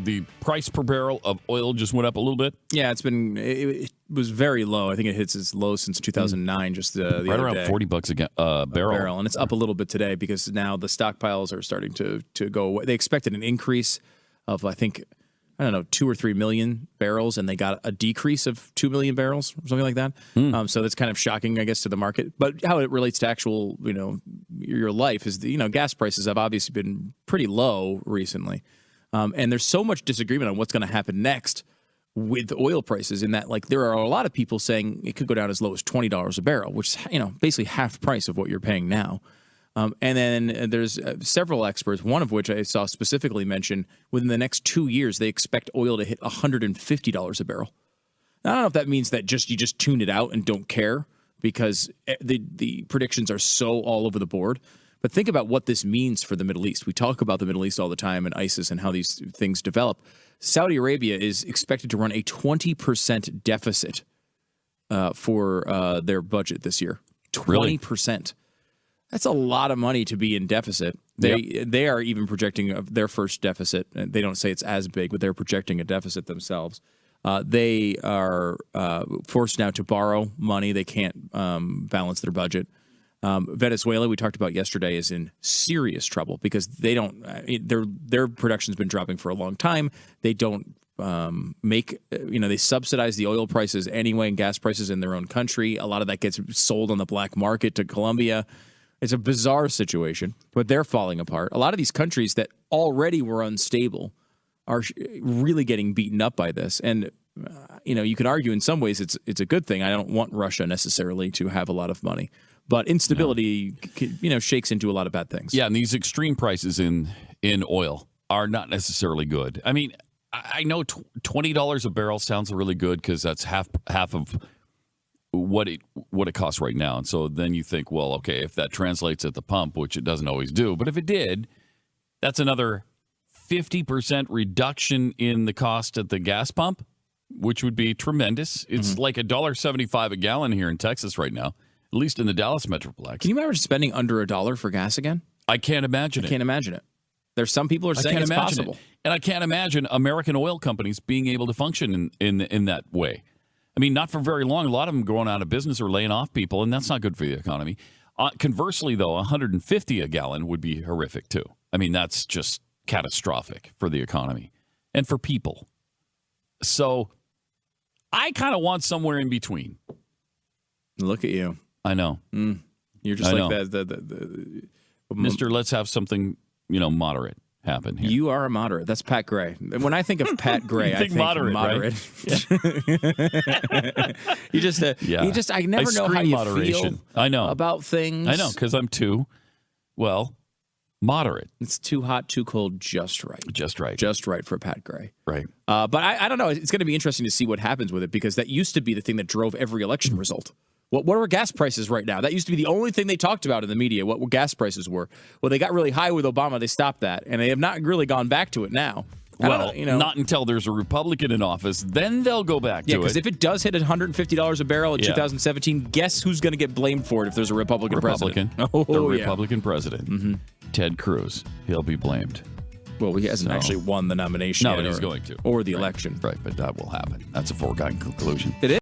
The price per barrel of oil just went up a little bit. Yeah, it was very low. I think it hits its low since 2009. Just the right other around day. $40 a barrel, and it's up a little bit today because now the stockpiles are starting to go away. They expected an increase of 2 or 3 million barrels, and they got a decrease of 2 million barrels or something like that. So that's kind of shocking, I guess, to the market. But how it relates to actual, your life is gas prices have obviously been pretty low recently. And there's so much disagreement on what's going to happen next with oil prices in that, there are a lot of people saying it could go down as low as $20 a barrel, which is, basically half price of what you're paying now. And then there's several experts, one of which I saw specifically mention within the next 2 years, they expect oil to hit $150 a barrel. Now, I don't know if that means that you just tune it out and don't care because the predictions are so all over the board. But think about what this means for the Middle East. We talk about the Middle East all the time and ISIS and how these things develop. Saudi Arabia is expected to run a 20% deficit for their budget this year. 20%. Really? That's a lot of money to be in deficit. They are even projecting their first deficit. And they don't say it's as big, but they're projecting a deficit themselves. They are forced now to borrow money. They can't balance their budget. Venezuela, we talked about yesterday, is in serious trouble because they don't. Their production's been dropping for a long time. They don't they subsidize the oil prices anyway and gas prices in their own country. A lot of that gets sold on the black market to Colombia. It's a bizarre situation, but they're falling apart. A lot of these countries that already were unstable are really getting beaten up by this. And you can argue in some ways it's a good thing. I don't want Russia necessarily to have a lot of money. But instability, shakes into a lot of bad things. Yeah, and these extreme prices in oil are not necessarily good. I mean, I know $20 a barrel sounds really good because that's half of what it costs right now. And so then you think, well, okay, if that translates at the pump, which it doesn't always do, but if it did, that's another 50% reduction in the cost at the gas pump, which would be tremendous. It's like $1.75 a gallon here in Texas right now. At least in the Dallas Metroplex. Can you imagine spending under $1 for gas again? I can't imagine it. I can't imagine it. There's some people are saying it's possible. And I can't imagine American oil companies being able to function in that way. I mean, not for very long. A lot of them going out of business or laying off people, and that's not good for the economy. Conversely, though, $150 a gallon would be horrific, too. I mean, that's just catastrophic for the economy and for people. So I kind of want somewhere in between. Look at you. I know. You're just like the Mr. Let's have something, moderate happen here. You are a moderate. That's Pat Gray. When I think of Pat Gray, I think moderate. Right? I never know how you feel about things. I know, because I'm moderate. It's too hot, too cold, just right. Just right. Just right for Pat Gray. Right. But I don't know. It's going to be interesting to see what happens with it because that used to be the thing that drove every election result. What are gas prices right now? That used to be the only thing they talked about in the media, what gas prices were. Well, they got really high with Obama. They stopped that, and they have not really gone back to it now. Well, not until there's a Republican in office. Then they'll go back to it. Yeah, because if it does hit $150 a barrel in 2017, guess who's going to get blamed for it if there's a Republican president? The Republican president. Ted Cruz. He'll be blamed. Well, he hasn't actually won the nomination yet. No, he's going to. Or the election. Right, but that will happen. That's a foregone conclusion. It is.